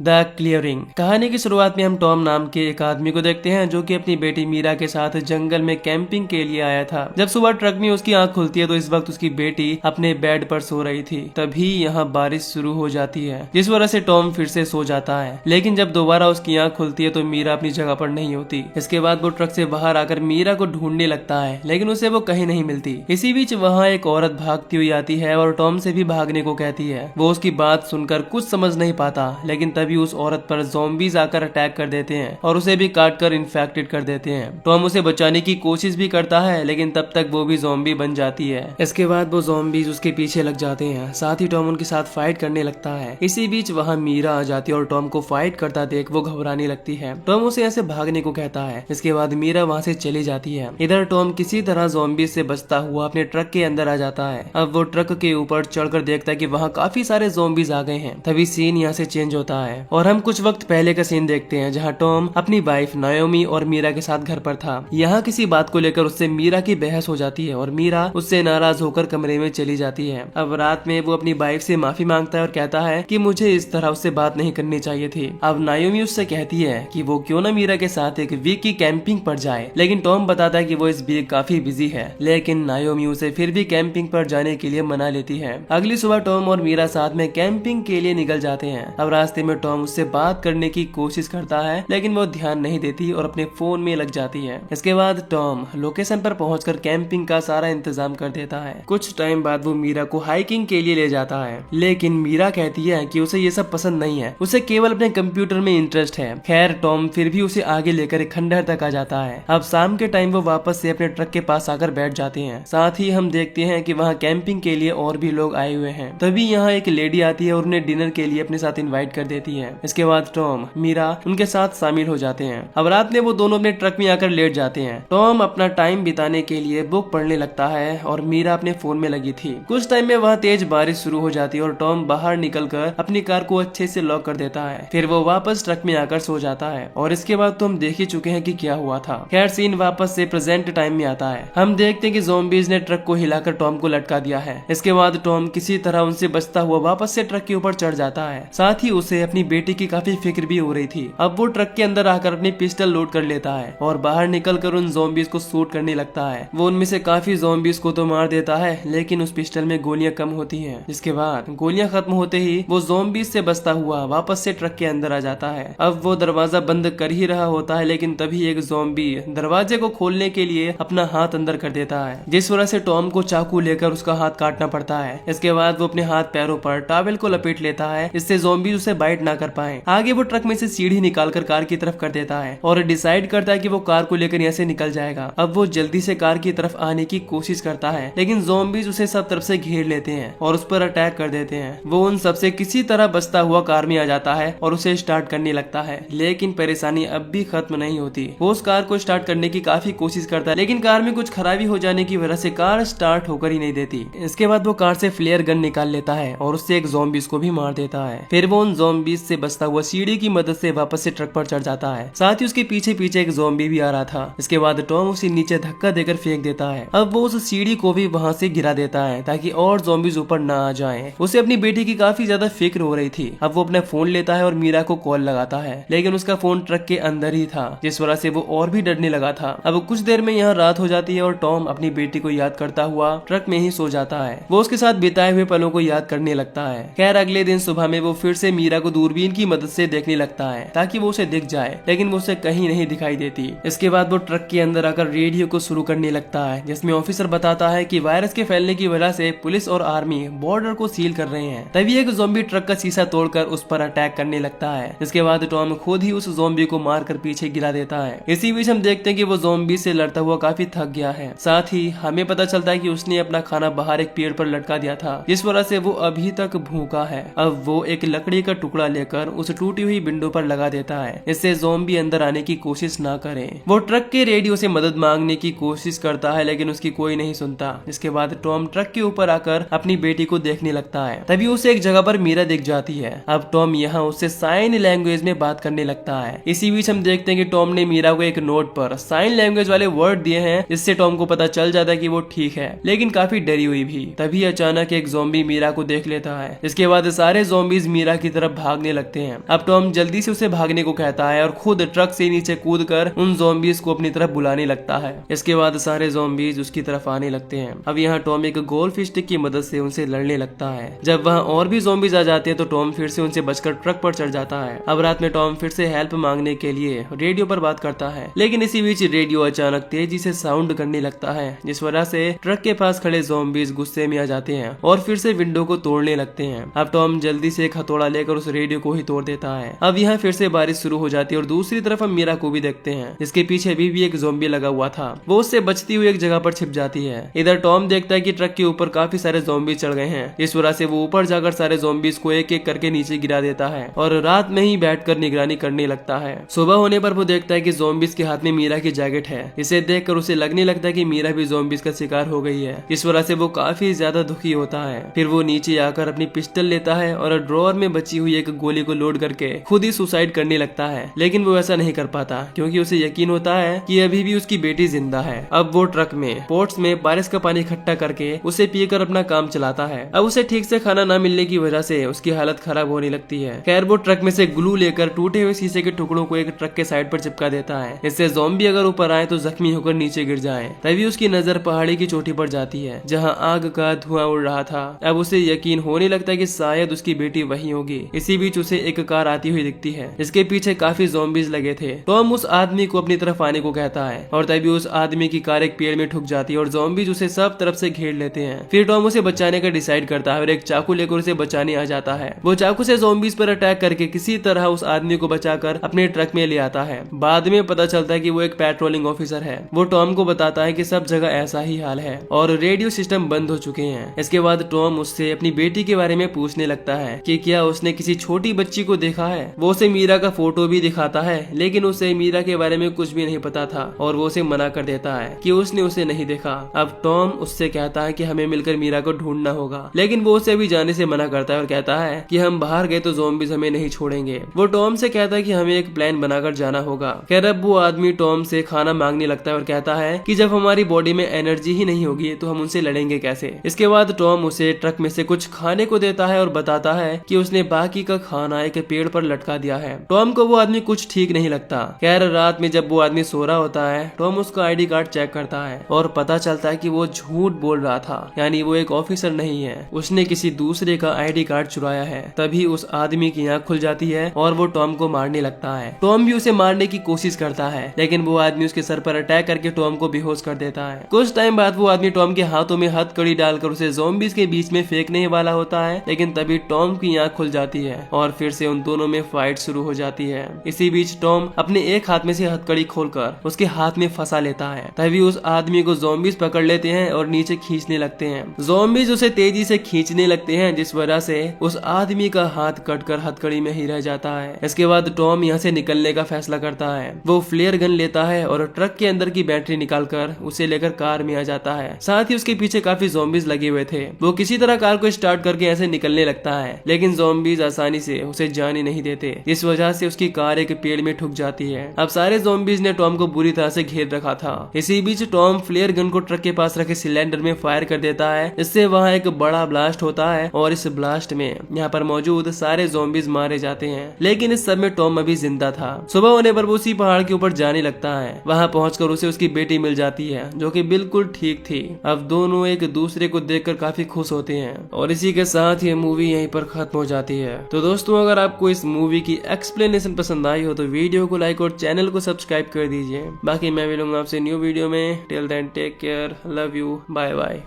The clearing. कहानी की शुरुआत में हम टॉम नाम के एक आदमी को देखते हैं जो कि अपनी बेटी मीरा के साथ जंगल में कैंपिंग के लिए आया था। जब सुबह ट्रक में उसकी आंख खुलती है तो इस वक्त उसकी बेटी अपने बेड पर सो रही थी। तभी यहाँ बारिश शुरू हो जाती है जिस वजह से टॉम फिर से सो जाता है, लेकिन जब दोबारा उसकी आंख खुलती है तो मीरा अपनी जगह पर नहीं होती। इसके बाद वो ट्रक से बाहर आकर मीरा को ढूंढने लगता है, लेकिन उसे वो कहीं नहीं मिलती। इसी बीच वहाँ एक औरत भागती हुई आती है और टॉम से भी भागने को कहती है। वो उसकी बात सुनकर कुछ समझ नहीं पाता, लेकिन तभी उस औरत पर ज़ॉम्बीज आकर अटैक कर देते हैं और उसे भी काट कर इन्फेक्टेड कर देते हैं। टॉम उसे बचाने की कोशिश भी करता है, लेकिन तब तक वो भी ज़ॉम्बी बन जाती है। इसके बाद वो ज़ॉम्बीज उसके पीछे लग जाते हैं, साथ ही टॉम उनके साथ फाइट करने लगता है। इसी बीच वहाँ मीरा आ जाती है और टॉम को फाइट करता देख वो घबराने लगती है। टॉम उसे ऐसे भागने को कहता है। इसके बाद मीरा वहाँ से चली जाती है। इधर टॉम किसी तरह ज़ॉम्बीज से बचता हुआ अपने ट्रक के अंदर आ जाता है। अब वो ट्रक के ऊपर चढ़कर देखता है कि वहाँ काफी सारे ज़ॉम्बीज आ गए हैं। तभी सीन यहाँ से चेंज होता है और हम कुछ वक्त पहले का सीन देखते हैं जहाँ टॉम अपनी वाइफ नायोमी और मीरा के साथ घर पर था। यहाँ किसी बात को लेकर उससे मीरा की बहस हो जाती है और मीरा उससे नाराज होकर कमरे में चली जाती है। अब रात में वो अपनी वाइफ से माफी मांगता है और कहता है कि मुझे इस तरह उससे बात नहीं करनी चाहिए थी। अब नायोमी उससे कहती है कि वो क्यों ना मीरा के साथ एक वीक की कैंपिंग पर जाए, लेकिन टॉम बताता है कि वो इस वीक काफी बिजी है। लेकिन नायोमी उसे फिर भी कैंपिंग पर जाने के लिए मना लेती है। अगली सुबह टॉम और मीरा साथ में कैंपिंग के लिए निकल जाते हैं। अब रास्ते में टॉम उससे बात करने की कोशिश करता है, लेकिन वो ध्यान नहीं देती और अपने फोन में लग जाती है। इसके बाद टॉम लोकेशन पर पहुंचकर कैंपिंग का सारा इंतजाम कर देता है। कुछ टाइम बाद वो मीरा को हाइकिंग के लिए ले जाता है, लेकिन मीरा कहती है कि उसे ये सब पसंद नहीं है, उसे केवल अपने कंप्यूटर में इंटरेस्ट है। खैर टॉम फिर भी उसे आगे लेकर एक खंडहर तक आ जाता है। अब शाम के टाइम वो वापस से अपने ट्रक के पास आकर बैठ जाते हैं। साथ ही हम देखते हैं कि वहाँ कैंपिंग के लिए और भी लोग आए हुए हैं। तभी यहाँ एक लेडी आती है और उन्हें डिनर के लिए अपने साथ इनवाइट कर देती है। इसके बाद टॉम मीरा उनके साथ शामिल हो जाते हैं। अब रात में वो दोनों अपने ट्रक में आकर लेट जाते हैं। टॉम अपना टाइम बिताने के लिए बुक पढ़ने लगता है और मीरा अपने फोन में लगी थी। कुछ टाइम में वहाँ तेज बारिश शुरू हो जाती है और टॉम बाहर निकलकर अपनी कार को अच्छे से लॉक कर देता है। फिर वो वापस ट्रक में आकर सो जाता है और इसके बाद तो हम देख ही चुके हैं कि क्या हुआ था। खैर सीन वापस से प्रेजेंट टाइम में आता है। हम देखते हैं कि ज़ॉम्बीज ने ट्रक को हिलाकर टॉम को लटका दिया है। इसके बाद टॉम किसी तरह उनसे बचता हुआ वापस से ट्रक के ऊपर चढ़ जाता है। साथ ही उसे अपनी बेटी की काफी फिक्र भी हो रही थी। अब वो ट्रक के अंदर आकर अपनी पिस्टल लोड कर लेता है और बाहर निकलकर उन ज़ॉम्बीज को शूट करने लगता है। वो उनमें से काफी ज़ॉम्बीज को तो मार देता है, लेकिन उस पिस्टल में गोलियां कम होती हैं। जिसके बाद गोलियां खत्म होते ही वो ज़ॉम्बीज से बचता हुआ वापस से ट्रक के अंदर आ जाता है। अब वो दरवाजा बंद कर ही रहा होता है, लेकिन तभी एक ज़ॉम्बी दरवाजे को खोलने के लिए अपना हाथ अंदर कर देता है, जिस वजह से टॉम को चाकू लेकर उसका हाथ काटना पड़ता है। इसके बाद वो अपने हाथ पैरों पर टॉवेल को लपेट लेता है, इससे ज़ॉम्बीज उसे बाइट ना कर पाए। आगे वो ट्रक में से सीढ़ी निकालकर कार की तरफ कर देता है और डिसाइड करता है कि वो कार को लेकर यहाँ से निकल जाएगा। अब वो जल्दी से कार की तरफ आने की कोशिश करता है, लेकिन ज़ॉम्बीज उसे सब तरफ से घेर लेते हैं और उस पर अटैक कर देते हैं। वो उन सबसे किसी तरह बचता हुआ कार में आ जाता है और उसे स्टार्ट करने लगता है, लेकिन परेशानी अब भी खत्म नहीं होती। वो उस कार को स्टार्ट करने की काफी कोशिश करता है, लेकिन कार में कुछ खराबी हो जाने की वजह से कार स्टार्ट होकर ही नहीं देती। इसके बाद वो कार से फ्लेयर गन निकाल लेता है और उससे एक ज़ॉम्बीज को भी मार देता है। फिर वो उन ज़ॉम्बीज से बचता हुआ सीढ़ी की मदद से वापस से ट्रक पर चढ़ जाता है। साथ ही उसके पीछे पीछे एक ज़ॉम्बी भी आ रहा था। इसके बाद टॉम उसे नीचे धक्का देकर फेंक देता है। अब वो उस सीढ़ी को भी वहाँ से गिरा देता है ताकि और ज़ॉम्बीज ऊपर ना आ जाएं। उसे अपनी बेटी की काफी ज्यादा फिक्र हो रही थी। अब वो अपना फोन लेता है और मीरा को कॉल लगाता है, लेकिन उसका फोन ट्रक के अंदर ही था, जिस वजह से वो और भी डरने लगा था। अब कुछ देर में यहाँ रात हो जाती है और टॉम अपनी बेटी को याद करता हुआ ट्रक में ही सो जाता है। वो उसके साथ बिताए हुए पलों को याद करने लगता है। खैर अगले दिन सुबह में वो फिर से मीरा को दूरबीन की मदद से देखने लगता है ताकि वो उसे दिख जाए, लेकिन वो उसे कहीं नहीं दिखाई देती। इसके बाद वो ट्रक के अंदर आकर रेडियो को शुरू करने लगता है, जिसमें ऑफिसर बताता है कि वायरस के फैलने की वजह से पुलिस और आर्मी बॉर्डर को सील कर रहे हैं। तभी एक ज़ॉम्बी ट्रक का शीशा तोड़कर उस पर अटैक करने लगता है। इसके बाद टॉम खुद ही उस ज़ॉम्बी को मारकर पीछे गिरा देता है। इसी बीच हम देखते हैं कि वो ज़ॉम्बी से लड़ता हुआ काफी थक गया है। साथ ही हमें पता चलता है कि उसने अपना खाना बाहर एक पेड़ पर लटका दिया था, जिस वजह से वो अभी तक भूखा है। अब वो एक लकड़ी का टुकड़ा लेकर उस टूटी हुई विंडो पर लगा देता है, इससे ज़ॉम्बी अंदर आने की कोशिश ना करे। वो ट्रक के रेडियो से मदद मांगने की कोशिश करता है, लेकिन उसकी कोई नहीं सुनता। इसके बाद टॉम ट्रक के ऊपर आकर अपनी बेटी को देखने लगता है। तभी उसे एक जगह पर मीरा दिख जाती है। अब टॉम यहाँ उससे साइन लैंग्वेज में बात करने लगता है। इसी बीच हम देखते हैं कि टॉम ने मीरा को एक नोट पर साइन लैंग्वेज वाले वर्ड दिए हैं, जिससे टॉम को पता चल जाता है कि वो ठीक है, लेकिन काफी डरी हुई भी। तभी अचानक एक ज़ॉम्बी मीरा को देख लेता है। इसके बाद सारे ज़ॉम्बीज मीरा की तरफ भागने होने लगते हैं। अब टॉम जल्दी से उसे भागने को कहता है और खुद ट्रक से नीचे कूदकर उन ज़ॉम्बीज को अपनी तरफ बुलाने लगता है। इसके बाद सारे ज़ॉम्बीज उसकी तरफ आने लगते हैं। अब यहाँ टॉम एक गोल्फ स्टिक की मदद से उनसे लड़ने लगता है। जब वहाँ और भी ज़ॉम्बीज आ जाते हैं तो टॉम फिर से उनसे बचकर ट्रक पर चढ़ जाता है। अब रात में टॉम फिर से हेल्प मांगने के लिए रेडियो पर बात करता है, लेकिन इसी बीच रेडियो अचानक तेजी से साउंड करने लगता है, जिस वजह से ट्रक के पास खड़े ज़ॉम्बीज गुस्से में आ जाते हैं और फिर से विंडो को तोड़ने लगते हैं। अब टॉम जल्दी से एक हथौड़ा लेकर उस रेडियो को ही तोड़ देता है। अब यहाँ फिर से बारिश शुरू हो जाती है और दूसरी तरफ हम मीरा को भी देखते हैं, जिसके पीछे भी एक ज़ॉम्बी लगा हुआ था। वो उससे बचती हुई एक जगह पर छिप जाती है। इधर टॉम देखता है कि ट्रक के ऊपर काफी सारे ज़ॉम्बी चढ़ गए हैं। इस वजह से वो ऊपर जाकर सारे ज़ॉम्बीज को एक एक करके नीचे गिरा देता है और रात में ही बैठकर निगरानी करने लगता है। सुबह होने पर वो देखता है कि ज़ॉम्बीज के हाथ में मीरा की जैकेट है। इसे देखकर उसे लगने लगता है कि मीरा भी ज़ॉम्बीज का शिकार हो गई है। इस वजह से वो काफी ज्यादा दुखी होता है। फिर वो नीचे आकर अपनी पिस्टल लेता है और ड्रॉअर में बची हुई एक गोली को लोड करके खुद ही सुसाइड करने लगता है, लेकिन वो ऐसा नहीं कर पाता क्योंकि उसे यकीन होता है कि अभी भी उसकी बेटी जिंदा है। अब वो ट्रक में पोट्स में बारिश का पानी इकट्ठा करके उसे पीकर अपना काम चलाता है। अब उसे ठीक से खाना न मिलने की वजह से उसकी हालत खराब होने लगती है। खैर वो ट्रक में से ग्लू लेकर टूटे हुए शीशे के टुकड़ों को एक ट्रक के साइड पर चिपका देता है। इससे ज़ॉम्बी अगर ऊपर आए तो जख्मी होकर नीचे गिर जाए। तभी उसकी नजर पहाड़ी की चोटी पर जाती है जहाँ आग का धुआं उड़ रहा था। अब उसे यकीन होने लगता है कि शायद उसकी बेटी वही होगी। इसी बीच उसे एक कार आती हुई दिखती है, जिसके पीछे काफी ज़ॉम्बीज लगे थे। टॉम उस आदमी को अपनी तरफ आने को कहता है और तभी उस आदमी की कार एक पेड़ में ठुक जाती है और ज़ॉम्बीज उसे सब तरफ से घेर लेते हैं। फिर टॉम उसे बचाने का डिसाइड करता है और एक चाकू लेकर उसे बचाने आ जाता है। वो चाकू से ज़ॉम्बीज पर अटैक करके किसी तरह उस आदमी को बचाकर अपने ट्रक में ले आता है। बाद में पता चलता है कि वो एक पेट्रोलिंग ऑफिसर है। वो टॉम को बताता है कि सब जगह ऐसा ही हाल है और रेडियो सिस्टम बंद हो चुके हैं। इसके बाद टॉम उससे अपनी बेटी के बारे में पूछने लगता है कि क्या उसने किसी छोटी बच्ची को देखा है। वो उसे मीरा का फोटो भी दिखाता है, लेकिन उसे मीरा के बारे में कुछ भी नहीं पता था और वो उसे मना कर देता है कि उसने उसे नहीं देखा। अब टॉम उससे कहता है कि हमें मिलकर मीरा को ढूंढना होगा, लेकिन वो उसे अभी जाने से मना करता है और कहता है कि हम बाहर गए तो ज़ॉम्बीज हमें नहीं छोड़ेंगे। वो टॉम से कहता है कि हमें एक प्लान बनाकर जाना होगा। खैर अब वो आदमी टॉम से खाना मांगने लगता है और कहता है कि जब हमारी बॉडी में एनर्जी ही नहीं होगी तो हम उनसे लड़ेंगे कैसे। इसके बाद टॉम उसे ट्रक में से कुछ खाने को देता है और बताता है कि उसने बाकी का खाना एक पेड़ पर लटका दिया है। टॉम को वो आदमी कुछ ठीक नहीं लगता। खैर रात में जब वो आदमी सो रहा होता है, टॉम उसका आईडी कार्ड चेक करता है और पता चलता है कि वो झूठ बोल रहा था, यानी वो एक ऑफिसर नहीं है, उसने किसी दूसरे का आईडी कार्ड चुराया है। तभी उस आदमी की आंख खुल जाती है और वो टॉम को मारने लगता है। टॉम भी उसे मारने की कोशिश करता है, लेकिन वो आदमी उसके सर पर अटैक करके टॉम को बेहोश कर देता है। कुछ टाइम बाद वो आदमी टॉम के हाथों में हथकड़ी डालकर उसे ज़ॉम्बीज के बीच में फेंकने वाला होता है, लेकिन तभी टॉम की आंख खुल जाती है और फिर से उन दोनों में फाइट शुरू हो जाती है। इसी बीच टॉम अपने एक हाथ में से हथकड़ी खोलकर उसके हाथ में फंसा लेता है। तभी उस आदमी को ज़ॉम्बीज पकड़ लेते हैं और नीचे खींचने लगते हैं। ज़ॉम्बीज उसे तेजी से खींचने लगते हैं, जिस वजह से उस आदमी का हाथ कटकर हथकड़ी में ही रह जाता है। इसके बाद टॉम यहाँ से निकलने का फैसला करता है। वो फ्लेयर गन लेता है और ट्रक के अंदर की बैटरी निकालकर उसे लेकर कार में आ जाता है। साथ ही उसके पीछे काफी ज़ॉम्बीज लगे हुए थे। वो किसी तरह कार को स्टार्ट करके ऐसे निकलने लगता है, लेकिन ज़ॉम्बीज आसानी से उसे जाने नहीं देते। इस वजह से उसकी कार एक पेड़ में ठुक जाती है। अब सारे ज़ॉम्बीज ने टॉम को बुरी तरह से घेर रखा था। इसी बीच टॉम फ्लेयर गन को ट्रक के पास रखे सिलेंडर में फायर कर देता है। इससे वहाँ एक बड़ा ब्लास्ट होता है और इस ब्लास्ट में यहाँ पर मौजूद सारे ज़ॉम्बीज मारे जाते हैं, लेकिन इस सब में टॉम अभी जिंदा था। सुबह होने पर वो उसी पहाड़ के ऊपर जाने लगता है। वहाँ पहुंचकर उसे उसकी बेटी मिल जाती है, जो कि बिल्कुल ठीक थी। अब दोनों एक दूसरे को देखकर काफी खुश होते हैं और इसी के साथ ये मूवी यहीं पर खत्म हो जाती है। तो दोस्तों अगर आपको इस मूवी की एक्सप्लेनेशन पसंद आई हो तो वीडियो को लाइक और चैनल को सब्सक्राइब कर दीजिए। बाकी मैं मिलूंगा आपसे न्यू वीडियो में। Till then take care, love you, bye bye.